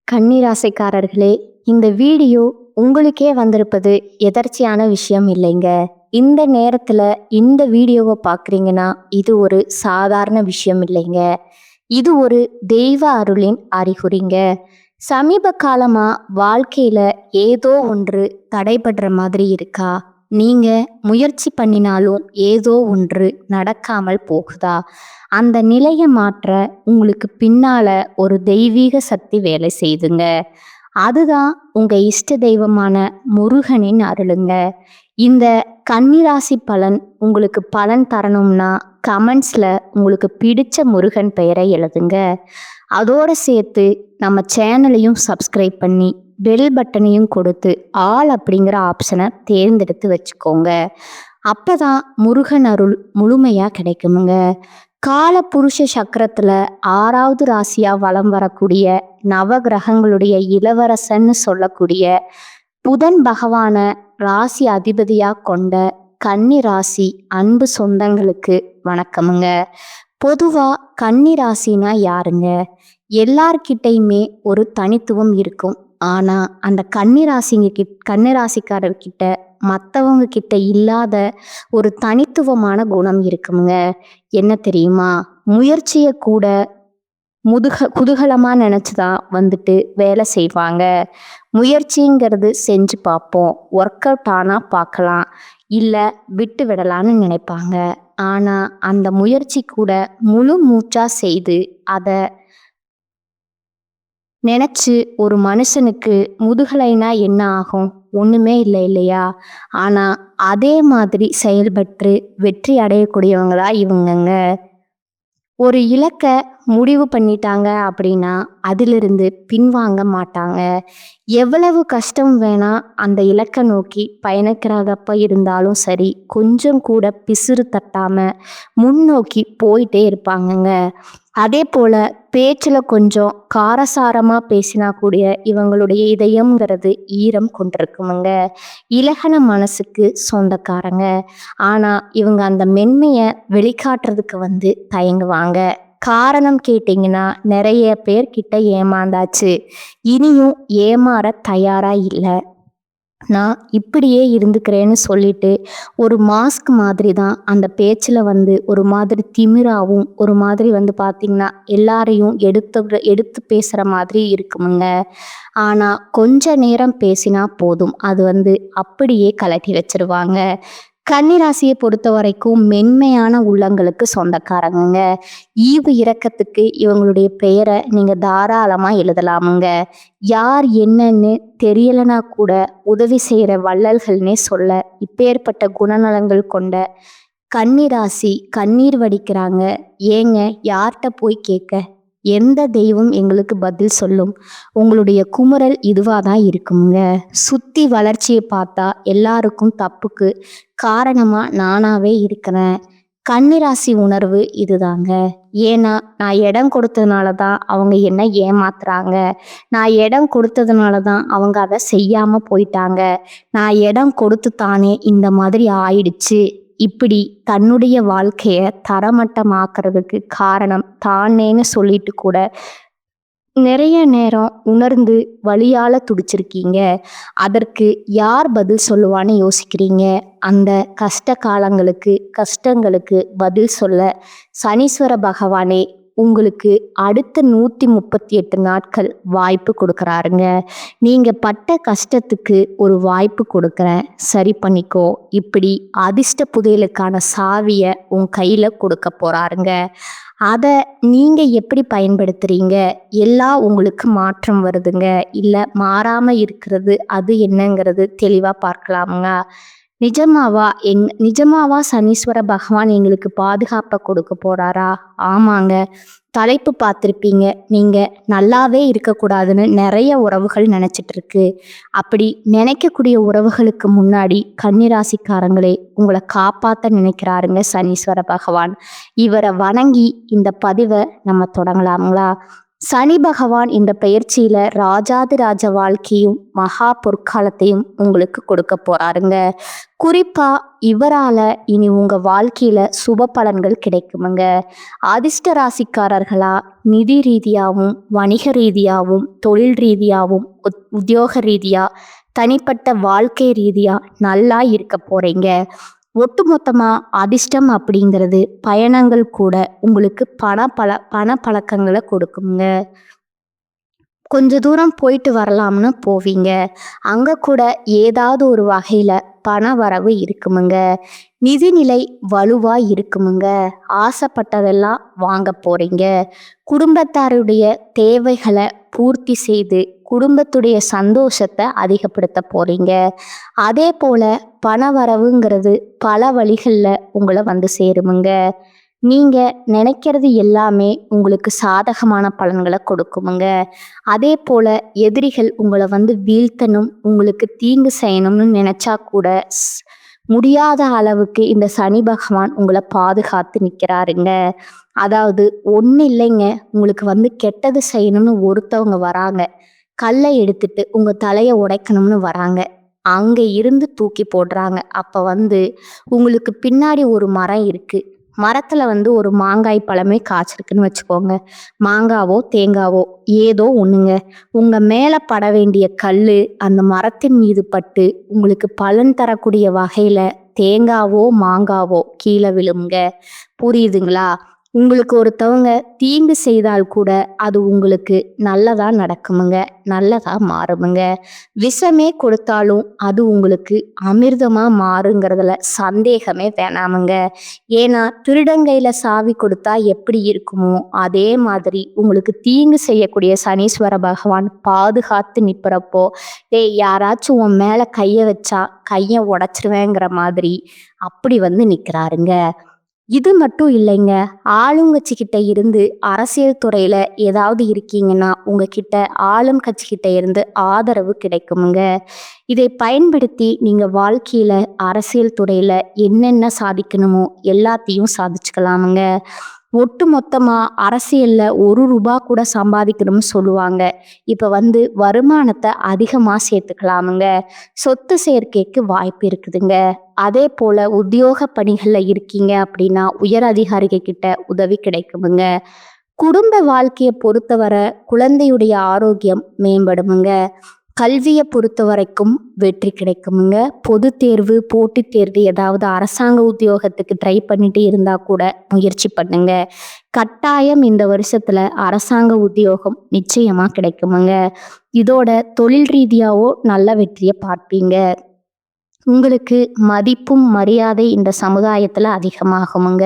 கன்னிராசிக்காரர்களே, இந்த வீடியோ உங்களுக்கே வந்திருப்பது எதர்ச்சியான விஷயம் இல்லைங்க. இந்த நேரத்துல இந்த வீடியோவை பார்க்குறீங்கன்னா, இது ஒரு சாதாரண விஷயம் இல்லைங்க. இது ஒரு தெய்வ அருளின் அறிகுறிங்க. சமீப காலமா வாழ்க்கையில ஏதோ ஒன்று தடைபடுற மாதிரி இருக்கா? நீங்க முயற்சி பண்ணினாலும் ஏதோ ஒன்று நடக்காமல் போகுதா? அந்த நிலையை மாற்ற உங்களுக்கு பின்னால ஒரு தெய்வீக சக்தி வேலை செய்துங்க. அதுதான் உங்க இஷ்ட தெய்வமான முருகனின் அருளுங்க. இந்த கன்னிராசி பலன் உங்களுக்கு பலன் தரணும்னா கமெண்ட்ஸ்ல உங்களுக்கு பிடிச்ச முருகன் பெயரை எழுதுங்க. அதோட சேர்த்து நம்ம சேனலையும் சப்ஸ்கிரைப் பண்ணி பெல் பட்டனையும் கொடுத்து ஆல் அப்படிங்கிற ஆப்ஷனை தேர்ந்தெடுத்து வச்சுக்கோங்க. அப்பதான் முருகன் அருள் முழுமையா கிடைக்குமுங்க. கால புருஷ சக்கரத்துல 6வது ராசியா வலம் வரக்கூடிய நவகிரகங்களுடைய இளவரசன்னு சொல்லக்கூடிய புதன் பகவான ராசி அதிபதியா கொண்ட கன்னி ராசி அன்பு சொந்தங்களுக்கு வணக்கமுங்க. பொதுவா கன்னி ராசினா யாருங்க? எல்லார்கிட்டையுமே ஒரு தனித்துவம் இருக்கும். ஆனா அந்த கன்னிராசிக்காரர்கிட்ட மற்றவங்க கிட்ட இல்லாத ஒரு தனித்துவமான குணம் இருக்குங்க. என்ன தெரியுமா? முயற்சியை கூட குதூகலமா நினைச்சுதான் வந்துட்டு வேலை செய்வாங்க. முயற்சிங்கிறது செஞ்சு பார்ப்போம், ஒர்க் அவுட் ஆனா பார்க்கலாம், இல்லை விட்டு விடலான்னு நினைப்பாங்க. ஆனா அந்த முயற்சி கூட முழு மூச்சா செய்து அதை நினைச்சு ஒரு மனுஷனுக்கு முதுகலைனா என்ன ஆகும்? ஒண்ணுமே இல்லை இல்லையா? ஆனா அதே மாதிரி செயல்பட்டு வெற்றி அடையக்கூடியவங்களா இவங்கங்க. ஒரு இலக்கை முடிவு பண்ணிட்டாங்க அப்படின்னா அதிலிருந்து பின்வாங்க மாட்டாங்க. எவ்வளவு கஷ்டம் வேணா அந்த இலக்கை நோக்கி பயணிக்கிறதப்ப இருந்தாலும் சரி, கொஞ்சம் கூட பிசுறு தட்டாம முன்னோக்கி போயிட்டே இருப்பாங்கங்க. அதே போல பேச்சில் கொஞ்சம் காரசாரமாக பேசினா கூடிய இவங்களுடைய இதயம்ங்கிறது ஈரம் கொண்டிருக்குமுங்க. இலகன மனசுக்கு சொந்தக்காரங்க. ஆனால் இவங்க அந்த மென்மையை வெளிக்காட்டுறதுக்கு தயங்குவாங்க. காரணம் கேட்டிங்கன்னா, நிறைய பேர்கிட்ட ஏமாந்தாச்சு, இனியும் ஏமாற தயாரா இல்லை, நான் இப்படியே இருந்துக்கிறேன்னு சொல்லிட்டு ஒரு மாஸ்க் மாதிரி தான் அந்த பேச்சில் ஒரு மாதிரி திமிராவும், ஒரு மாதிரி பார்த்திங்கன்னா எல்லாரையும் எடுத்து பேசுகிற மாதிரி இருக்குமுங்க. ஆனால் கொஞ்ச நேரம் பேசினா போதும், அது அப்படியே கலட்டி வச்சிருவாங்க. கன்னிராசியை பொறுத்த வரைக்கும் மென்மையான உள்ளங்களுக்கு சொந்தக்காரங்க. ஈவு இரக்கத்துக்கு இவங்களுடைய பெயரை நீங்கள் தாராளமாக எழுதலாமுங்க. யார் என்னன்னு தெரியலனா கூட உதவி செய்கிற வள்ளல்கள்னே சொல்ல இப்பேற்பட்ட குணநலங்கள் கொண்ட கன்னிராசி கண்ணீர் வடிக்கிறாங்க. ஏங்க, யார்கிட்ட போய் கேட்க? எந்த தெய்வம் எங்களுக்கு பதில் சொல்லும்? உங்களுடைய குமுறல் இதுவாக தான் இருக்குங்க. சுத்தி வளர்ச்சியை பார்த்தா எல்லாருக்கும் தப்புக்கு காரணமாக நானாவே இருக்கிறேன். கன்னிராசி உணர்வு இதுதாங்க. ஏன்னா நான் இடம் கொடுத்ததுனால தான் அவங்க என்ன ஏமாத்துறாங்க, நான் இடம் கொடுத்ததுனால தான் அவங்க அதை செய்யாமல் போயிட்டாங்க, நான் இடம் கொடுத்து தானே இந்த மாதிரி ஆயிடுச்சு, இப்படி தன்னுடைய வாழ்க்கையை தரமட்டமாக்குறதுக்கு காரணம் தானேன்னு சொல்லிட்டு கூட நிறைய நேரம் உணர்ந்து வலியால துடிச்சிருக்கீங்க. அதற்கு யார் பதில் சொல்லுவான்னு யோசிக்கிறீங்க. அந்த கஷ்டங்களுக்கு பதில் சொல்ல சனீஸ்வர பகவானே உங்களுக்கு அடுத்த 138 நாட்கள் வாய்ப்பு கொடுக்குறாருங்க. நீங்கள் பட்ட கஷ்டத்துக்கு ஒரு வாய்ப்பு கொடுக்குறேன், சரி பண்ணிக்கோ, இப்படி அதிர்ஷ்ட புதையலுக்கான சாவியை உன் கையில் கொடுக்க போகிறாருங்க. அதை நீங்கள் எப்படி பயன்படுத்துகிறீங்க? எல்லாம் உங்களுக்கு மாற்றம் வருதுங்க. இல்லை மாறாமல் இருக்கிறது அது என்னங்கிறது தெளிவாக பார்க்கலாமுங்க. நிஜமாவா சனீஸ்வர பகவான் எங்களுக்கு பாதுகாப்பை கொடுக்க போகிறாரா? ஆமாங்க. தலைப்பு பார்த்துருப்பீங்க. நீங்கள் நல்லாவே இருக்கக்கூடாதுன்னு நிறைய உறவுகள் நினச்சிட்டு இருக்கு. அப்படி நினைக்கக்கூடிய உறவுகளுக்கு முன்னாடி கன்னிராசிக்காரங்களே உங்களை காப்பாற்ற நினைக்கிறாருங்க சனீஸ்வர பகவான். இவரை வணங்கி இந்த பதிவை நம்ம தொடங்கலாங்களா? சனி பகவான் இந்த பெயர்ச்சியில ராஜாதிராஜ வாழ்க்கையும் மகா பொற்காலத்தையும் உங்களுக்கு கொடுக்க போறாருங்க. குறிப்பா இவரால இனி உங்க வாழ்க்கையில சுப பலன்கள் கிடைக்குமுங்க. அதிர்ஷ்ட ராசிக்காரர்களா நிதி ரீதியாகவும் வணிக ரீதியாகவும் தொழில் ரீதியாகவும் உத்தியோக ரீதியா தனிப்பட்ட வாழ்க்கை ரீதியா நல்லா இருக்க போறீங்க. ஒட்டுமொத்தமா அதிர்ஷ்டம் அப்படிங்கிறது பயணங்கள் கூட உங்களுக்கு பண பழக்கங்களை கொடுக்குங்க. கொஞ்ச தூரம் போயிட்டு வரலாம்னு போவீங்க. அங்க கூட ஏதாவது ஒரு வகையில பண வரவு இருக்குமுங்க. நிதிநிலை வலுவா இருக்குமுங்க. ஆசைப்பட்டதெல்லாம் வாங்க போறீங்க. குடும்பத்தாருடைய தேவைகளை பூர்த்தி செய்து குடும்பத்துடைய சந்தோஷத்தை அதிகப்படுத்த போறீங்க. அதே போல பண வரவுங்கிறது பல வழிகளில் உங்களை வந்து சேருமுங்க. நீங்க நினைக்கிறது எல்லாமே உங்களுக்கு சாதகமான பலன்களை கொடுக்குமுங்க. அதே போல எதிரிகள் உங்களை வந்து வீழ்த்தணும், உங்களுக்கு தீங்கு செய்யணும்னு நினைச்சா கூட முடியாத அளவுக்கு இந்த சனி பகவான் உங்களை பாதுகாத்து நிற்கிறாருங்க. அதாவது ஒன்றும் இல்லைங்க, உங்களுக்கு வந்து கெட்டது செய்யணும்னு ஒருத்தவங்க வராங்க, கல்லை எடுத்துட்டு உங்க தலையை உடைக்கணும்னு வராங்க, அங்க இருந்து தூக்கி போடுறாங்க. அப்ப வந்து உங்களுக்கு பின்னாடி ஒரு மரம் இருக்கு, மரத்துல வந்து ஒரு மாங்காய் பழமே காய்ச்சிருக்குன்னு வச்சுக்கோங்க. மாங்காவோ தேங்காவோ ஏதோ ஒண்ணுங்க, உங்க மேல பட வேண்டிய கல்லு அந்த மரத்தின் மீது பட்டு உங்களுக்கு பலன் தரக்கூடிய வகையில தேங்காவோ மாங்காவோ கீழே விழுங்க. புரியுதுங்களா? உங்களுக்கு ஒருத்தவங்க தீங்கு செய்தால் கூட அது உங்களுக்கு நல்லதா நடக்குமுங்க, நல்லதா மாறுமுங்க. விஷமே கொடுத்தாலும் அது உங்களுக்கு அமிர்தமா மாறுங்கிறதுல சந்தேகமே வேணாமுங்க. ஏன்னா திருடங்கையில சாவி கொடுத்தா எப்படி இருக்குமோ அதே மாதிரி உங்களுக்கு தீங்கு செய்யக்கூடிய சனீஸ்வர பகவான் பாதுகாத்து நிற்கிறப்போ, யாராச்சும் உன் மேல கையை வச்சா கையை உடைச்சிருவேங்கிற மாதிரி அப்படி வந்து நிற்கிறாருங்க. இது மட்டும் இல்லைங்க, ஆளுங்கட்சிக்கிட்ட இருந்து அரசியல் துறையில ஏதாவது இருக்கீங்கன்னா உங்ககிட்ட ஆளும் கட்சிக்கிட்ட இருந்து ஆதரவு கிடைக்குமுங்க. இதை பயன்படுத்தி நீங்க வாழ்க்கையில அரசியல் துறையில என்னென்ன சாதிக்கணுமோ எல்லாத்தையும் சாதிச்சுக்கலாமுங்க. ஒட்டு மொத்தமா அரசியல்ல ₹1 கூட சம்பாதிக்கணும்னு சொல்லுவாங்க. இப்ப வந்து வருமானத்தை அதிகமா சேர்த்துக்கலாமுங்க. சொத்து சேர்க்கைக்கு வாய்ப்பு இருக்குதுங்க. அதே போல உத்தியோக பணிகள்ல இருக்கீங்க அப்படின்னா உயர் அதிகாரிகள் கிட்ட உதவி கிடைக்குமுங்க. குடும்ப வாழ்க்கையை பொறுத்தவரை குழந்தையுடைய ஆரோக்கியம் மேம்படுமுங்க. கல்வியை பொறுத்த வரைக்கும் வெற்றி கிடைக்குமுங்க. பொது தேர்வு போட்டித் தேர்வு ஏதாவது அரசாங்க உத்தியோகத்துக்கு ட்ரை பண்ணிட்டு இருந்தா கூட முயற்சி பண்ணுங்க. கட்டாயம் இந்த வருஷத்துல அரசாங்க உத்தியோகம் நிச்சயமா கிடைக்குமுங்க. இதோட தொழில் ரீதியாவோ நல்ல வெற்றியை பார்ப்பீங்க. உங்களுக்கு மதிப்பும் மரியாதை இந்த சமுதாயத்துல அதிகமாகுமுங்க.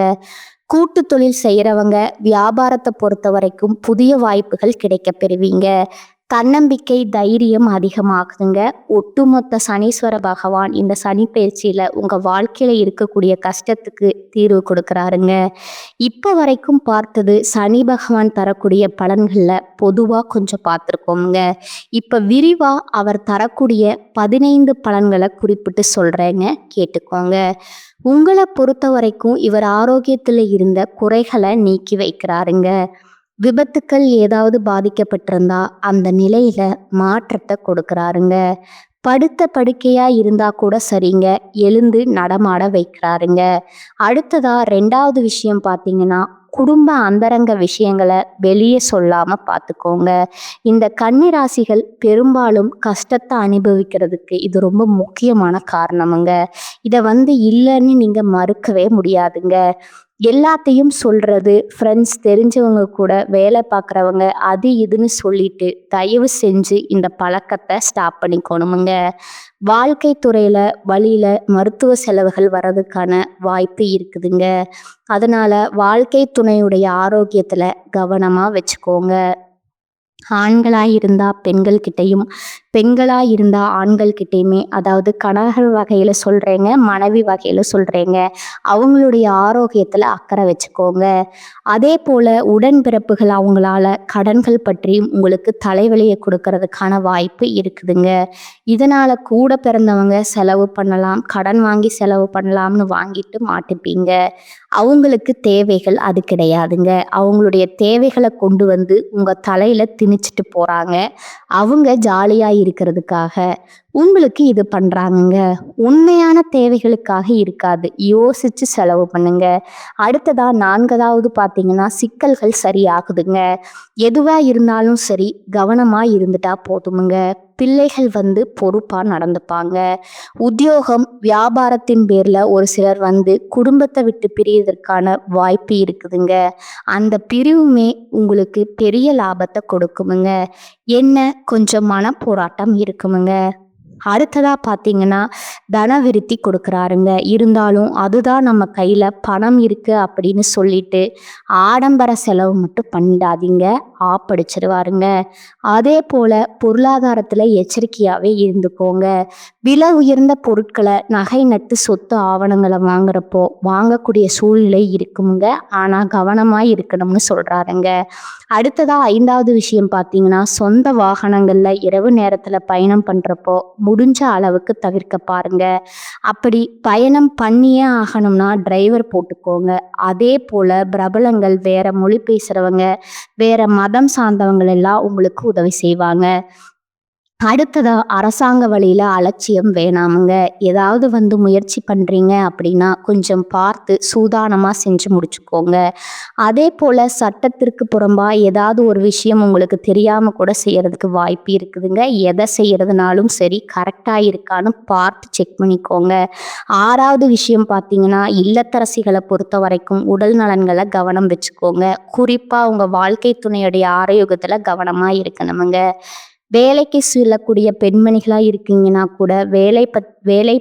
கூட்டு தொழில் செய்யறவங்க வியாபாரத்தை பொறுத்த வரைக்கும் புதிய வாய்ப்புகள் கிடைக்க பெறுவீங்க. தன்னம்பிக்கை தைரியம் அதிகமாகுதுங்க. ஒட்டுமொத்த சனீஸ்வர பகவான் இந்த சனி பயிற்சியில உங்க வாழ்க்கையில இருக்கக்கூடிய கஷ்டத்துக்கு தீர்வு கொடுக்கறாருங்க. இப்ப வரைக்கும் பார்த்தது சனி பகவான் தரக்கூடிய பலன்கள்ல பொதுவா கொஞ்சம் பார்த்துருக்கோங்க. இப்ப விரிவா அவர் தரக்கூடிய 15 பலன்களை குறிப்பிட்டு சொல்றேங்க, கேட்டுக்கோங்க. உங்களை பொறுத்த வரைக்கும் இவர் ஆரோக்கியத்துல இருந்த குறைகளை நீக்கி வைக்கிறாருங்க. விபத்துக்கள் ஏதாவது பாதிக்கப்பட்டிருந்தா அந்த நிலையில மாற்றத்தை கொடுக்கறாருங்க. படுத்த படுக்கையா இருந்தா கூட சரிங்க, எழுந்து நடமாட வைக்கிறாருங்க. அடுத்ததா 2வது விஷயம் பார்த்தீங்கன்னா, குடும்ப அந்தரங்க விஷயங்களை வெளியே சொல்லாம பார்த்துக்கோங்க. இந்த கன்னி ராசிகள் பெரும்பாலும் கஷ்டத்தை அனுபவிக்கிறதுக்கு இது ரொம்ப முக்கியமான காரணமுங்க. இதை வந்து இல்லைன்னு நீங்க மறுக்கவே முடியாதுங்க. எல்லாத்தையும் சொல்றது ஃப்ரெண்ட்ஸ் தெரிஞ்சவங்க கூட வேலை பார்க்குறவங்க அது இதுன்னு சொல்லிட்டு தயவு செஞ்சு இந்த பழக்கத்தை ஸ்டாப் பண்ணிக்கணுமுங்க. வாழ்க்கை துறையில வழியில மருத்துவ செலவுகள் வர்றதுக்கான வாய்ப்பு இருக்குதுங்க. அதனால வாழ்க்கை துணையுடைய ஆரோக்கியத்துல கவனமா வச்சுக்கோங்க. ஆண்களாக இருந்தால் பெண்கள் கிட்டையும் பெண்களா இருந்தா ஆண்கள் கிட்டயுமே, அதாவது கணவர் வகையில சொல்றேங்க, மனைவி வகையில சொல்றேங்க. அவங்களுடைய ஆரோக்கியத்துல அக்கறை வச்சுக்கோங்க. அதே போல உடன்பிறப்புகள் அவங்களால கடன்கள் பற்றியும் உங்களுக்கு தலைவலிய கொடுக்கறதுக்கான வாய்ப்பு இருக்குதுங்க. இதனால கூட பிறந்தவங்க செலவு பண்ணலாம், கடன் வாங்கி செலவு பண்ணலாம்னு வாங்கிட்டு மாட்டிப்பீங்க. அவங்களுக்கு தேவைகள் அது கிடையாதுங்க. அவங்களுடைய தேவைகள கொண்டு வந்து உங்க தலையில திணிச்சுட்டு போறாங்க. அவங்க ஜாலியா இருக்கிறதுக்காக. உங்களுக்கு இது பண்றாங்கங்க. உண்மையான தேவைகளுக்காக இருக்காது. யோசிச்சு செலவு பண்ணுங்க. அடுத்ததா 4வது பார்த்தீங்கன்னா, சிக்கல்கள் சரியாகுதுங்க. எதுவா இருந்தாலும் சரி, கவனமா இருந்துட்டா போதுமுங்க. பிள்ளைகள் வந்து பொறுப்பா நடந்துப்பாங்க. உத்தியோகம், வியாபாரத்தின் பேர்ல ஒரு சிலர் வந்து குடும்பத்தை விட்டு பிரியதற்கான வாய்ப்பு இருக்குதுங்க. அந்த பிரிவுமே உங்களுக்கு பெரிய லாபத்தை கொடுக்குமுங்க. என்ன கொஞ்சம் மனப்போராட்டம் இருக்குமுங்க. அடுத்ததா பார்த்தீங்கன்னா, தனவிருத்தி கொடுக்குறாருங்க. இருந்தாலும் அதுதான் நம்ம கையில பணம் இருக்கு அப்படின்னு சொல்லிட்டு ஆடம்பர செலவு மட்டும் பண்ணிடாதீங்க. ஆப்படிச்சிருவாருங்க. அதே போல பொருளாதாரத்துல எச்சரிக்கையாவே இருந்துக்கோங்க. விலை உயர்ந்த பொருட்களை நகை நட்டு சொத்து ஆவணங்களை வாங்குறப்போ வாங்கக்கூடிய சூழ்நிலை இருக்குமுங்க. ஆனா கவனமா இருக்கணும்னு சொல்றாருங்க. அடுத்ததா 5வது விஷயம் பார்த்தீங்கன்னா, சொந்த வாகனங்கள்ல இரவு நேரத்துல பயணம் பண்றப்போ முடிஞ்ச அளவுக்கு தவிர்க்க பாருங்க. அப்படி பயணம் பண்ணியே ஆகணும்னா டிரைவர் போட்டுக்கோங்க. அதே போல பிரபலங்கள், வேற மொழி பேசுறவங்க, வேற மதம் சார்ந்தவங்க எல்லாம் உங்களுக்கு உதவி செய்வாங்க. அடுத்ததா அரசாங்க வழியில அலட்சியம் வேணாமுங்க. ஏதாவது வந்து முயற்சி பண்றீங்க அப்படின்னா கொஞ்சம் பார்த்து சூதானமா செஞ்சு முடிச்சுக்கோங்க. அதே போல சட்டத்திற்கு புறம்பா ஏதாவது ஒரு விஷயம் உங்களுக்கு தெரியாம கூட செய்யறதுக்கு வாய்ப்பு இருக்குதுங்க. எதை செய்யறதுனாலும் சரி கரெக்டா இருக்கான்னு பார்த்து செக் பண்ணிக்கோங்க. 6வது விஷயம் பார்த்தீங்கன்னா, இல்லத்தரசிகளை பொறுத்த வரைக்கும் உடல் நலன்களை கவனம் வச்சுக்கோங்க. குறிப்பா உங்க வாழ்க்கை துணையுடைய ஆரோக்கியத்துல கவனமா இருக்கணுமுங்க. வேலைக்கு செல்லக்கூடிய பெண்மணிகளா இருக்கீங்கன்னா கூட வேலை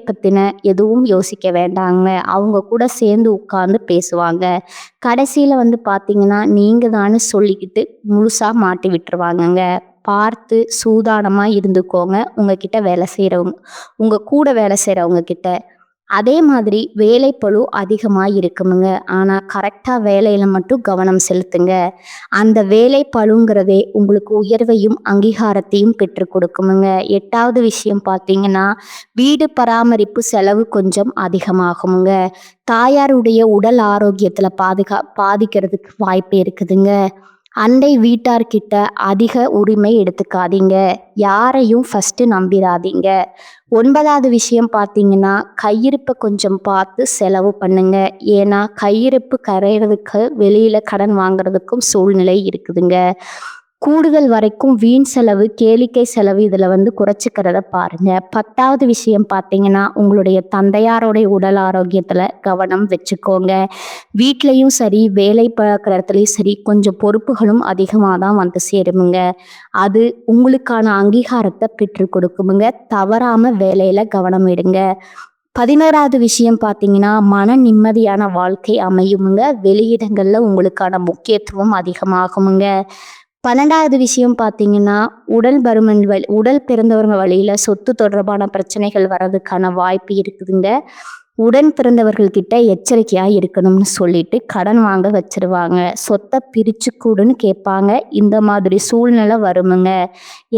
பத்தின எதுவும் யோசிக்க வேண்டாங்க. அவங்க கூட சேர்ந்து உட்கார்ந்து பேசுவாங்க. கடைசியில வந்து பார்த்தீங்கன்னா, நீங்க தான்னு சொல்லிக்கிட்டு முழுசா மாட்டி விட்டுருவாங்கங்க. பார்த்து சூதானமா இருந்துக்கோங்க. உங்க கூட வேலை செய்றவங்க கிட்ட. அதே மாதிரி வேலைப்பளு அதிகமா இருக்குமுங்க. ஆனா கரெக்டா வேலையில மட்டும் கவனம் செலுத்துங்க. அந்த வேலைப்பளுங்கிறதே உங்களுக்கு உயர்வையும் அங்கீகாரத்தையும் பெற்றுக் கொடுக்குமுங்க. 8வது விஷயம் பார்த்தீங்கன்னா, வீடு பராமரிப்பு செலவு கொஞ்சம் அதிகமாகுமுங்க. தாயாருடைய உடல் ஆரோக்கியத்துல பாதிக்கிறதுக்கு வாய்ப்பு இருக்குதுங்க. அண்டை வீட்டார்கிட்ட அதிக உரிமை எடுத்துக்காதீங்க. யாரையும் ஃபர்ஸ்ட் நம்பிராதீங்க. 9வது விஷயம் பார்த்தீங்கன்னா, கையிருப்பை கொஞ்சம் பார்த்து செலவு பண்ணுங்க. ஏன்னா கையிருப்பு கரையிறதுக்கு வெளியில கடன் வாங்குறதுக்கும் சூழ்நிலை இருக்குதுங்க. கூடுதல் வரைக்கும் வீண் செலவு, கேளிக்கை செலவு இதில் வந்து குறைச்சிக்கிறத பாருங்க. 10வது விஷயம் பார்த்தீங்கன்னா, உங்களுடைய தந்தையாரோடைய உடல் ஆரோக்கியத்தில் கவனம் வச்சுக்கோங்க. வீட்லேயும் சரி, வேலை பார்க்குற இடத்துலையும் சரி, கொஞ்சம் பொறுப்புகளும் அதிகமாக தான் வந்து சேருமுங்க. அது உங்களுக்கான அங்கீகாரத்தை பெற்றுக் கொடுக்குமுங்க. தவறாம வேலையில கவனம் எடுங்க. 11வது விஷயம் பார்த்தீங்கன்னா, மன நிம்மதியான வாழ்க்கை அமையுமுங்க. வெளியிடங்கள்ல உங்களுக்கான முக்கியத்துவம் அதிகமாகுமுங்க. 12வது விஷயம் பார்த்தீங்கன்னா, உடல் பிறந்தவங்க வழியில சொத்து தொடர்பான பிரச்சனைகள் வர்றதுக்கான வாய்ப்பு இருக்குதுங்க. உடன் பிறந்தவர்கள் கிட்ட எச்சரிக்கையா இருக்கணும்னு சொல்லிட்டு கடன் வாங்க வச்சிருவாங்க. சொத்தை பிரிச்சு கூடுன்னு கேட்பாங்க. இந்த மாதிரி சூழ்நிலை வருமுங்க.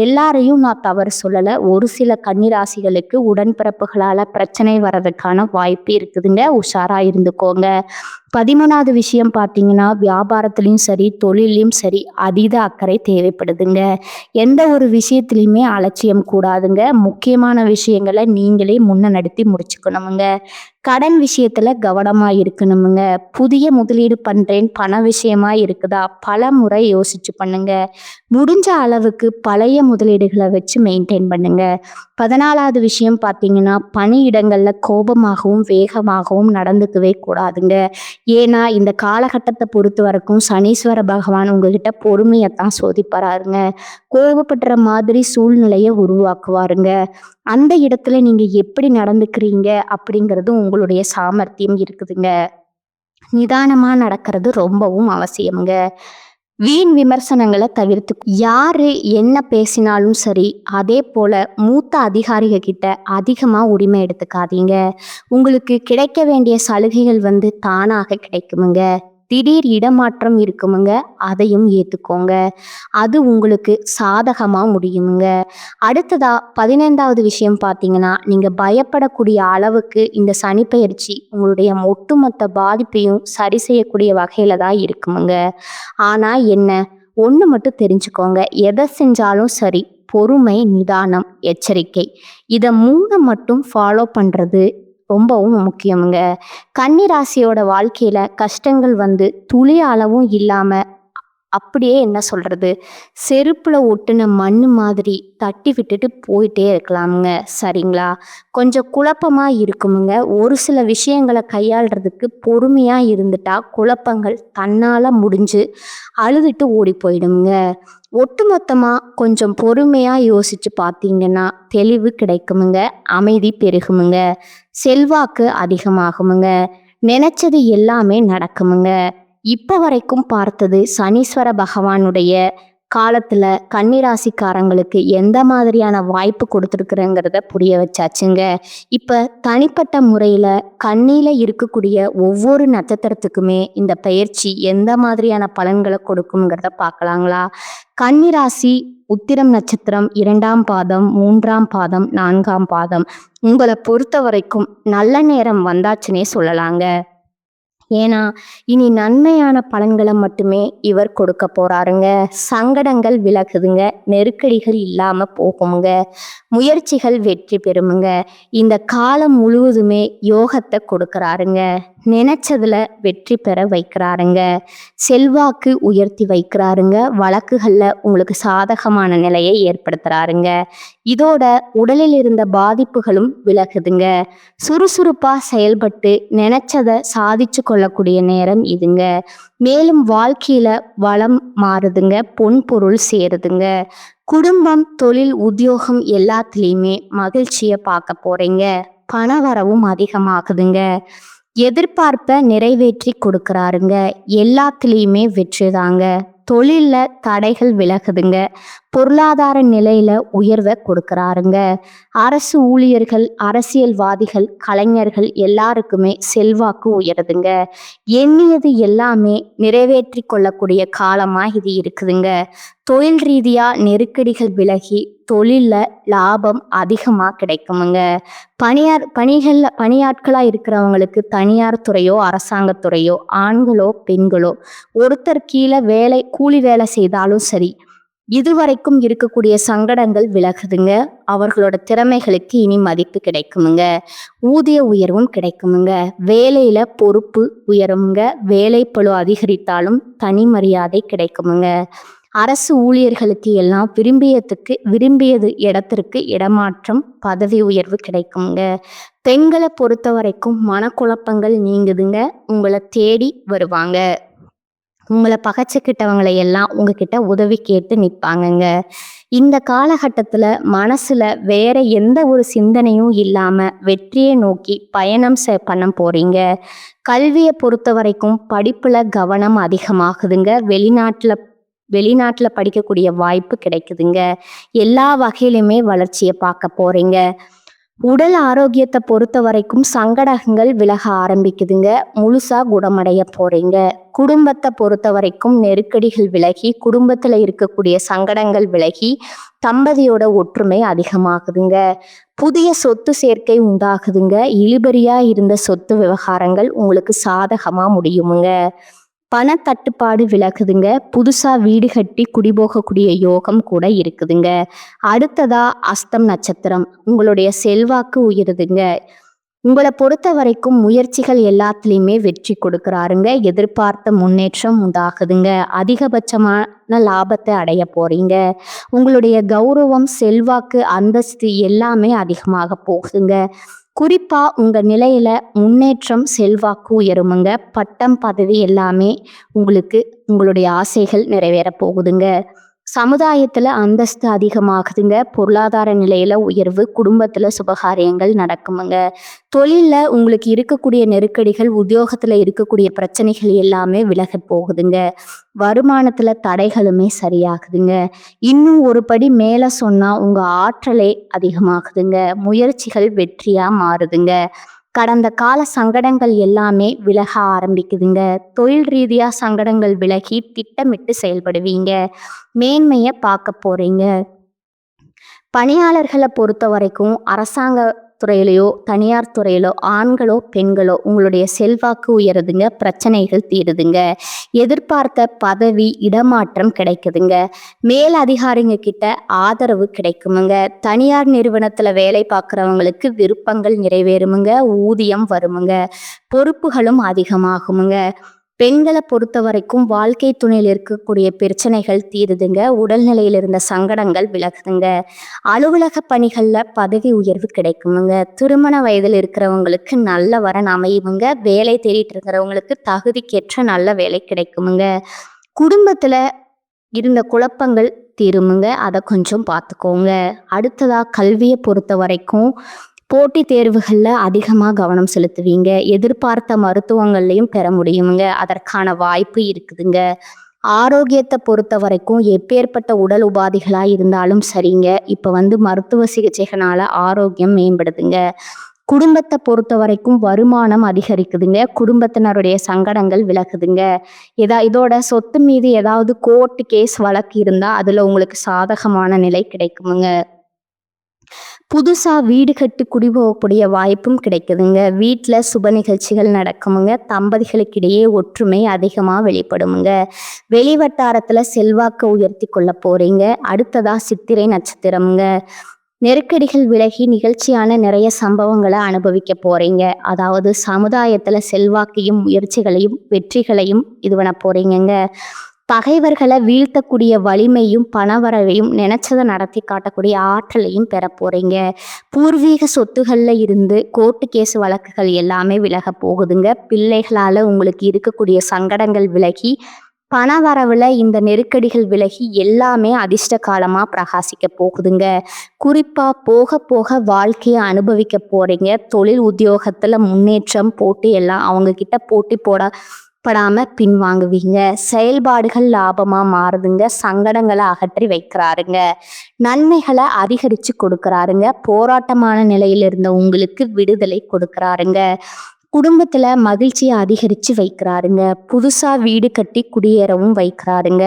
எல்லாரையும் நான் தவறு சொல்லலை. ஒரு சில கன்னிராசிகளுக்கு உடன்பிறப்புகளால பிரச்சனை வர்றதுக்கான வாய்ப்பு இருக்குதுங்க. உஷாரா இருந்துக்கோங்க. 13வது விஷயம் பார்த்தீங்கன்னா, வியாபாரத்துலேயும் சரி, தொழிலையும் சரி அதீத அக்கறை தேவைப்படுதுங்க. எந்த ஒரு விஷயத்துலையுமே அலட்சியம் கூடாதுங்க. முக்கியமான விஷயங்களை நீங்களே நடத்தி முடிச்சுக்கணுமுங்க. கடன் விஷயத்துல கவனமா இருக்கணுமுங்க. புதிய முதலீடு பண்றேன், பண விஷயமா இருக்குதா, பல முறை யோசிச்சு பண்ணுங்க. முடிஞ்ச அளவுக்கு பழைய முதலீடுகளை வச்சு மெயின்டைன் பண்ணுங்க. 14வது விஷயம் பார்த்தீங்கன்னா, பணியிடங்கள்ல கோபமாகவும் வேகமாகவும் நடந்துக்கவே கூடாதுங்க. ஏன்னா இந்த காலகட்டத்தை பொறுத்த வரைக்கும் சனீஸ்வர பகவான் உங்ககிட்ட பொறுமையத்தான் சோதிப்பாருங்க. கோபப்படுற மாதிரி சூழ்நிலையை உருவாக்குவாருங்க. அந்த இடத்துல நீங்க எப்படி நடந்துக்கிறீங்க அப்படிங்கிறது உங்களுடைய சாமர்த்தியம் இருக்குதுங்க. நிதானமா நடக்கிறது ரொம்பவும் அவசியம்ங்க. வீண் விமர்சனங்களை தவிர்த்து யாரு என்ன பேசினாலும் சரி, அதே போல மூத்த அதிகாரிகள் கிட்ட அதிகமா உரிமை எடுத்துக்காதீங்க. உங்களுக்கு கிடைக்க வேண்டிய சலுகைகள் தானாக கிடைக்குமுங்க. திடீர் இடமாற்றம் இருக்குமுங்க, அதையும் ஏத்துக்கோங்க. அது உங்களுக்கு சாதகமா முடியுமுங்க. அடுத்ததா 15வது விஷயம் பார்த்தீங்கன்னா, நீங்க பயப்படக்கூடிய அளவுக்கு இந்த சனிப்பெயர்ச்சி உங்களுடைய ஒட்டுமொத்த பாதிப்பையும் சரி செய்யக்கூடிய வகையில தான் இருக்குமுங்க. ஆனா என்ன, ஒண்ணு மட்டும் தெரிஞ்சுக்கோங்க. எதை செஞ்சாலும் சரி, பொறுமை, நிதானம், எச்சரிக்கை. இத 3 மட்டும் ஃபாலோ பண்றது ரொம்பவும் முக்கியமுங்க. கன்னி ராசியோட வாழ்க்கையில கஷ்டங்கள் துளி அளவும் இல்லாம அப்படியே என்ன சொல்றது, செருப்புல ஒட்டுன மண்ணு மாதிரி தட்டி விட்டுட்டு போயிட்டே இருக்கலாமுங்க. சரிங்களா? கொஞ்சம் குழப்பமா இருக்குமுங்க. ஒரு சில விஷயங்களை கையாளுறதுக்கு பொறுமையா இருந்துட்டா குழப்பங்கள் தன்னால முடிஞ்சு அழுதுட்டு ஓடி போயிடுங்க. ஒட்டுமொத்தமா கொஞ்சம் பொறுமையா யோசிச்சு பார்த்தீங்கன்னா தெளிவு கிடைக்குமுங்க, அமைதி பெருகுமுங்க, செல்வாக்கு அதிகமாகுமுங்க, நினைச்சது எல்லாமே நடக்குமுங்க. இப்ப வரைக்கும் பார்த்தது சனீஸ்வர பகவானுடைய காலத்துல கன்னிராசிக்காரங்களுக்கு எந்த மாதிரியான வாய்ப்பு கொடுத்துருக்குறங்கிறத புரிய வச்சாச்சுங்க. இப்ப தனிப்பட்ட முறையில கன்னியில இருக்கக்கூடிய ஒவ்வொரு நட்சத்திரத்துக்குமே இந்த பயிற்சி எந்த மாதிரியான பலன்களை கொடுக்குங்கிறத பார்க்கலாங்களா? கன்னிராசி உத்திரம் நட்சத்திரம் 2ஆம் பாதம், 3ஆம் பாதம், 4ஆம் பாதம் உங்களை பொறுத்த வரைக்கும் நல்ல நேரம் வந்தாச்சுன்னே சொல்லலாங்க. ஏன்னா இனி நன்மையான பலன்களை மட்டுமே இவர் கொடுக்க போறாருங்க. சங்கடங்கள் விலகுதுங்க, நெருக்கடிகள் இல்லாம போகுங்க, முயற்சிகள் வெற்றி பெறுமுங்க. இந்த காலம் முழுவதுமே யோகத்தை கொடுக்கறாருங்க. நினைச்சதுல வெற்றி பெற வைக்கிறாருங்க. செல்வாக்கு உயர்த்தி வைக்கிறாருங்க. வழக்குகள்ல உங்களுக்கு சாதகமான நிலையை ஏற்படுத்துறாருங்க. இதோட உடலில் இருந்த பாதிப்புகளும் விலகுதுங்க. சுறுசுறுப்பா செயல்பட்டு நினைச்சதை சாதிச்சு கொள்ளக்கூடிய நேரம் இதுங்க. மேலும் வாழ்க்கையில வளம் மாறுதுங்க, பொன் பொருள் சேருதுங்க. குடும்பம், தொழில், உத்தியோகம் எல்லாத்துலேயுமே மகிழ்ச்சியை பார்க்க போறீங்க. பணவரவும் அதிகமாகுதுங்க. எதிர்பார்ப்பை நிறைவேற்றி கொடுக்கறாருங்க. எல்லாத்துலேயுமே வெற்றிதாங்க. தொழில்ல தடைகள் விலகுதுங்க. பொருளாதார நிலையில உயர்வை கொடுக்கறாருங்க. அரசு ஊழியர்கள், அரசியல்வாதிகள், கலைஞர்கள் எல்லாருக்குமே செல்வாக்கு உயருதுங்க. எண்ணியது எல்லாமே நிறைவேற்றி கொள்ளக்கூடிய காலமா இது இருக்குதுங்க. தொழில் ரீதியா நெருக்கடிகள் விலகி தொழில்ல லாபம் அதிகமா கிடைக்குமுங்க. பணியாட்களா இருக்கிறவங்களுக்கு தனியார் துறையோ அரசாங்கத்துறையோ ஆண்களோ பெண்களோ ஒருத்தர் கீழே கூலி வேலை செய்தாலும் சரி, இதுவரைக்கும் இருக்கக்கூடிய சங்கடங்கள் விலகுதுங்க. அவர்களோட திறமைகளுக்கு இனி மதிப்பு கிடைக்குமுங்க. ஊதிய உயர்வும் கிடைக்குமுங்க. வேலையில பொறுப்பு உயருமுங்க. வேலைப்பளு அதிகரித்தாலும் தனி மரியாதை கிடைக்குமுங்க. அரசு ஊழியர்களுக்கு எல்லாம் விரும்பியது இடத்திற்கு இடமாற்றம், பதவி உயர்வு கிடைக்குங்க. பெண்களை பொறுத்த வரைக்கும் மனக்குழப்பங்கள் நீங்குதுங்க. உங்களை தேடி வருவாங்க. உங்களை பகைச்சிக்கிட்டவங்களை எல்லாம் உங்ககிட்ட உதவி கேட்டு நிற்பாங்கங்க. இந்த காலகட்டத்தில் மனசில் வேற எந்த ஒரு சிந்தனையும் இல்லாமல் வெற்றியை நோக்கி பயணம் பண்ண போகிறீங்க. கல்வியை பொறுத்த வரைக்கும் படிப்பில் கவனம் அதிகமாகுதுங்க. வெளிநாட்டில் படிக்கக்கூடிய வாய்ப்பு கிடைக்குதுங்க. எல்லா வகையிலுமே வளர்ச்சியை பார்க்க போகிறீங்க. உடல் ஆரோக்கியத்தை பொறுத்த வரைக்கும் சங்கடங்கள் விலக ஆரம்பிக்குதுங்க. முழுசா குணமடைய போறீங்க. குடும்பத்தை பொறுத்த வரைக்கும் நெருக்கடிகள் விலகி, குடும்பத்துல இருக்கக்கூடிய சங்கடங்கள் விலகி, தம்பதியோட ஒற்றுமை அதிகமாகுதுங்க. புதிய சொத்து சேர்க்கை உண்டாகுதுங்க. இழுபறியா இருந்த சொத்து விவகாரங்கள் உங்களுக்கு சாதகமா முடியுமுங்க. பணத்தட்டுப்பாடு விலகுதுங்க. புதுசா வீடு கட்டி குடிபோகக்கூடிய யோகம் கூட இருக்குதுங்க. அடுத்ததா அஸ்தம் நட்சத்திரம் உங்களுடைய செல்வாக்கு உயருதுங்க. உங்களை பொறுத்த வரைக்கும் முயற்சிகள் எல்லாத்துலேயுமே வெற்றி கொடுக்குறாருங்க. எதிர்பார்த்த முன்னேற்றம் உண்டாகுதுங்க. அதிகபட்சமான லாபத்தை அடைய போறீங்க. உங்களுடைய கௌரவம், செல்வாக்கு, அந்தஸ்து எல்லாமே அதிகமாக போகுதுங்க. குறிப்பா உங்க நிலையில முன்னேற்றம், செல்வாக்கு உயருமுங்க. பட்டம், பதவி எல்லாமே உங்களுக்கு உங்களுடைய ஆசைகள் நிறைவேற போகுதுங்க. சமுதாயத்துல அந்தஸ்து அதிகமாகுதுங்க. பொருளாதார நிலையில உயர்வு, குடும்பத்துல சுபகாரியங்கள் நடக்குமுங்க. தொழில்ல உங்களுக்கு இருக்கக்கூடிய நெருக்கடிகள், உத்தியோகத்துல இருக்கக்கூடிய பிரச்சனைகள் எல்லாமே விலகப் போகுதுங்க. வருமானத்துல தடைகளுமே சரியாகுதுங்க. இன்னும் ஒரு படி மேல சொன்னா உங்க ஆற்றலே அதிகமாகுதுங்க. முயற்சிகள் வெற்றியா மாறுதுங்க. கடந்த கால சங்கடங்கள் எல்லாமே விலக ஆரம்பிக்குதுங்க. தொழில் ரீதியா சங்கடங்கள் விலகி திட்டமிட்டு செயல்படுவீங்க. மேன்மைய பார்க்க போறீங்க. பணியாளர்கள பொறுத்தவரைக்கும் அரசாங்க துறையிலயோ, தனியார் துறையிலோ, ஆண்களோ, பெண்களோ உங்களுடைய செல்வாக்கு உயருதுங்க. பிரச்சனைகள் தீருதுங்க. எதிர்பார்த்த பதவி, இடமாற்றம் கிடைக்குதுங்க. மேல் அதிகாரிங்க கிட்ட ஆதரவு கிடைக்குமுங்க. தனியார் நிறுவனத்துல வேலை பார்க்குறவங்களுக்கு விருப்பங்கள் நிறைவேறுமுங்க. ஊதியம் வருமுங்க. பொறுப்புகளும் அதிகமாகுமுங்க. பெண்களை பொறுத்த வரைக்கும் வாழ்க்கை துணையில் இருக்கக்கூடிய பிரச்சனைகள் தீருதுங்க. உடல்நிலையில் இருந்த சங்கடங்கள் விலகுதுங்க. அலுவலக பணிகள்ல பதவி உயர்வு கிடைக்குமுங்க. திருமண வயதில் இருக்கிறவங்களுக்கு நல்ல வரன் அமையுமுங்க. வேலை தேடிட்டு இருக்கிறவங்களுக்கு தகுதிக்கேற்ற நல்ல வேலை கிடைக்குமுங்க. குடும்பத்துல இருந்த குழப்பங்கள் தீருமுங்க. அதை கொஞ்சம் பார்த்துக்கோங்க. அடுத்ததா கல்வியை பொறுத்த வரைக்கும் போட்டித் தேர்வுகள்ல அதிகமா கவனம் செலுத்துவீங்க. எதிர்பார்த்த மருத்துவங்கள்லையும் பெற முடியுமுங்க. அதற்கான வாய்ப்பு இருக்குதுங்க. ஆரோக்கியத்தை பொறுத்த வரைக்கும் எப்பேற்பட்ட உடல் உபாதைகளா இருந்தாலும் சரிங்க, இப்ப மருத்துவ சிகிச்சைகளால ஆரோக்கியம் மேம்படுதுங்க. குடும்பத்தை பொறுத்த வரைக்கும் வருமானம் அதிகரிக்குதுங்க. குடும்பத்தினருடைய சங்கடங்கள் விலகுதுங்க. இதோட சொத்து மீது ஏதாவது கோர்ட் கேஸ் வழக்கு இருந்தா அதுல உங்களுக்கு சாதகமான நிலை கிடைக்குமுங்க. புதுசா வீடு கட்டி குடிபோகக்கூடிய வாய்ப்பும் கிடைக்குதுங்க. வீட்டுல சுப நிகழ்ச்சிகள் நடக்குமுங்க. தம்பதிகளுக்கிடையே ஒற்றுமை அதிகமா வெளிப்படுமுங்க. வெளிவட்டாரத்துல செல்வாக்க உயர்த்தி கொள்ள போறீங்க. அடுத்ததா சித்திரை நட்சத்திரமுங்க. நெருக்கடிகள் விலகி நிகழ்ச்சியான நிறைய சம்பவங்களை அனுபவிக்க போறீங்க. அதாவது சமுதாயத்துல செல்வாக்கையும் முயற்சிகளையும் வெற்றிகளையும் இது பண்ண போறீங்கங்க. பகைவர்களை வீழ்த்தக்கூடிய வலிமையும் பணவரவையும் நினைச்சதை நடத்தி காட்டக்கூடிய ஆற்றலையும் பெற போறீங்க. பூர்வீக சொத்துகள்ல இருந்து கோர்ட்டு கேஸ் வழக்குகள் எல்லாமே விலக போகுதுங்க. பிள்ளைகளால உங்களுக்கு இருக்கக்கூடிய சங்கடங்கள் விலகி பணவரவுல இந்த நெருக்கடிகள் விலகி எல்லாமே அதிர்ஷ்ட காலமா பிரகாசிக்க போகுதுங்க. குறிப்பா போக போக வாழ்க்கையை அனுபவிக்க போறீங்க. தொழில் உத்தியோகத்துல முன்னேற்றம், போட்டி எல்லாம் அவங்க கிட்ட போட்டி போடாம பின்வாங்குவீங்க. செயல்பாடுகள் லாபமா மாறுதுங்க. சங்கடங்களை அகற்றி வைக்கிறாருங்க. நன்மைகளை அதிகரிச்சு கொடுக்கறாருங்க. போராட்டமான நிலையில இருந்த உங்களுக்கு விடுதலை கொடுக்கறாருங்க. குடும்பத்துல மகிழ்ச்சியை அதிகரிச்சு வைக்கிறாருங்க. புதுசா வீடு கட்டி குடியேறவும் வைக்கிறாருங்க.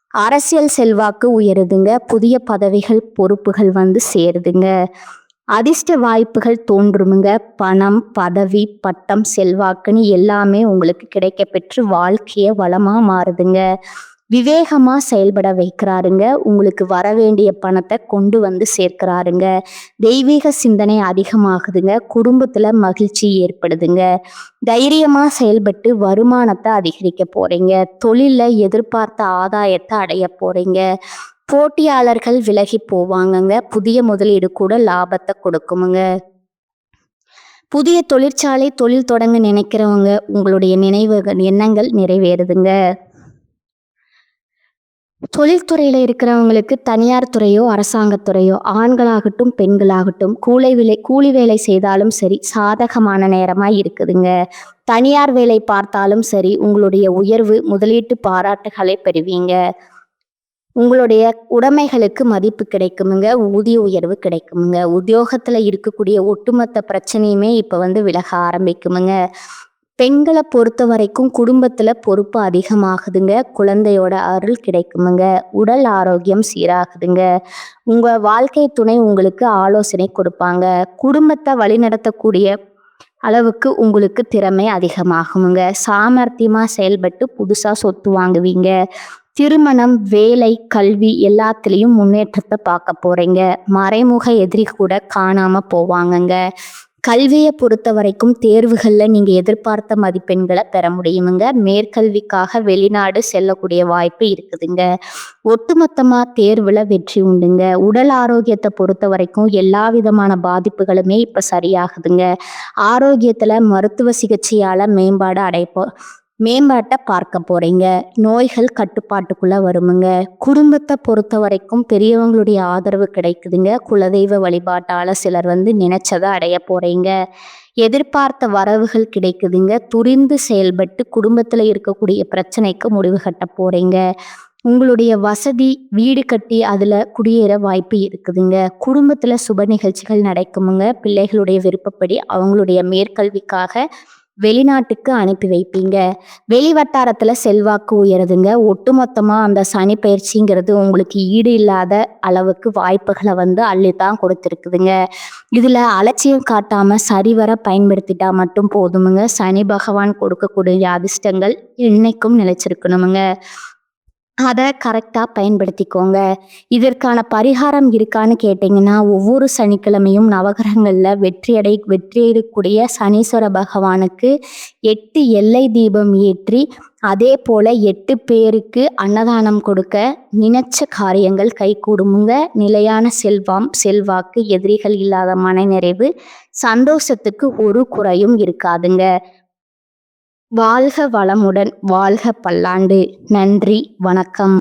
அரசியல் செல்வாக்கு உயருதுங்க. புதிய பதவிகள், பொறுப்புகள் சேருதுங்க. அதிர்ஷ்ட வாய்ப்புகள் தோன்றுமுங்க. பணம், பதவி, பட்டம், செல்வாக்குன்னு எல்லாமே உங்களுக்கு கிடைக்க பெற்று வாழ்க்கைய வளமா மாறுதுங்க. விவேகமா செயல்பட வைக்கிறாருங்க. உங்களுக்கு வர வேண்டிய பணத்தை கொண்டு சேர்க்கிறாருங்க. தெய்வீக சிந்தனை அதிகமாகுதுங்க. குடும்பத்துல மகிழ்ச்சி ஏற்படுதுங்க. தைரியமா செயல்பட்டு வருமானத்தை அதிகரிக்க போறீங்க. தொழில்ல எதிர்பார்த்த ஆதாயத்தை அடைய போறீங்க. போட்டியாளர்கள் விலகி போவாங்கங்க. புதிய முதலீடு கூட லாபத்தை கொடுக்குமுங்க. புதிய தொழிற்சாலை தொழில் தொடங்க நினைக்கிறவங்க உங்களுடைய எண்ணங்கள் நிறைவேறுதுங்க. தொழில்துறையில இருக்கிறவங்களுக்கு தனியார் துறையோ, அரசாங்கத்துறையோ, ஆண்களாகட்டும், பெண்களாகட்டும் கூலி வேலை செய்தாலும் சரி சாதகமான நேரமா இருக்குதுங்க. தனியார் வேலை பார்த்தாலும் சரி உங்களுடைய உயர்வு, முதலீட்டு பாராட்டுகளை பெறுவீங்க. உங்களுடைய உடைமைகளுக்கு மதிப்பு கிடைக்குமுங்க. ஊதிய உயர்வு கிடைக்குமுங்க. உத்தியோகத்துல இருக்கக்கூடிய ஒட்டுமொத்த பிரச்சனையுமே இப்ப விலக ஆரம்பிக்குமுங்க. பெண்களை பொறுத்த வரைக்கும் குடும்பத்துல பொறுப்பு அதிகமாகுதுங்க. குழந்தையோட அருள் கிடைக்குமுங்க. உடல் ஆரோக்கியம் சீராகுதுங்க. உங்க வாழ்க்கை துணை உங்களுக்கு ஆலோசனை கொடுப்பாங்க. குடும்பத்தை வழிநடத்தக்கூடிய அளவுக்கு உங்களுக்கு திறமை அதிகமாகுமுங்க. சாமர்த்தியமா செயல்பட்டு புதுசா சொத்து வாங்குவீங்க. திருமணம், வேலை, கல்வி எல்லாத்துலேயும் முன்னேற்றத்தை பார்க்க போறீங்க. மறைமுக எதிரி கூட காணாம போவாங்கங்க. கல்வியை பொறுத்த வரைக்கும் தேர்வுகளில் நீங்கள் எதிர்பார்த்த மதிப்பெண்களை பெற முடியுமுங்க. மேற்கல்விக்காக வெளிநாடு செல்லக்கூடிய வாய்ப்பு இருக்குதுங்க. ஒட்டுமொத்தமாக தேர்வில் வெற்றி உண்டுங்க. உடல் ஆரோக்கியத்தை பொறுத்த வரைக்கும் எல்லா விதமான பாதிப்புகளுமே இப்போ சரியாகுதுங்க. ஆரோக்கியத்தில் மருத்துவ சிகிச்சையால் மேம்பாடு மேம்பாட்டை பார்க்க போறீங்க. நோய்கள் கட்டுப்பாட்டுக்குள்ள வருமுங்க. குடும்பத்தை பொறுத்த வரைக்கும் பெரியவங்களுடைய ஆதரவு கிடைக்குதுங்க. குலதெய்வ வழிபாட்டால சிலர் நினைச்சதை அடைய போறீங்க. எதிர்பார்த்த வரவுகள் கிடைக்குதுங்க. துரிந்து செயல்பட்டு குடும்பத்துல இருக்கக்கூடிய பிரச்சனைக்கு முடிவு கட்ட போறீங்க. உங்களுடைய வசதி வீடு கட்டி அதுல குடியேற வாய்ப்பு இருக்குதுங்க. குடும்பத்துல சுப நிகழ்ச்சிகள் நடக்குமுங்க. பிள்ளைகளுடைய விருப்பப்படி அவங்களுடைய மேற்கல்விக்காக வெளிநாட்டுக்கு அனுப்பி வைப்பீங்க. வெளி வட்டாரத்துல செல்வாக்கு உயருதுங்க. ஒட்டுமொத்தமா அந்த சனி பயிற்சிங்கிறது உங்களுக்கு ஈடு இல்லாத அளவுக்கு வாய்ப்புகளை அள்ளித்தான் கொடுத்துருக்குதுங்க. இதுல அலட்சியம் காட்டாம சரிவர பயன்படுத்திட்டா மட்டும் போதுமுங்க. சனி பகவான் கொடுக்கக்கூடிய அதிர்ஷ்டங்கள் இன்னைக்கும் நிலைச்சிருக்கணுமுங்க. அதை கரெக்டாக பயன்படுத்திக்கோங்க. இதற்கான பரிகாரம் இருக்கான்னு கேட்டிங்கன்னா, ஒவ்வொரு சனிக்கிழமையும் நவகிரகங்களில் வெற்றியடையக்கூடிய சனீஸ்வர பகவானுக்கு 8 எல்லை தீபம் ஏற்றி அதே போல் 8 பேருக்கு அன்னதானம் கொடுக்க நினைச்ச காரியங்கள் கைகூடுமுங்க. நிலையான செல்வாக்கு, எதிரிகள் இல்லாத மனநிறைவு, சந்தோஷத்துக்கு ஒரு குறையும் இருக்காதுங்க. வாழ்க வளமுடன், வாழ்க பல்லாண்டு. நன்றி, வணக்கம்.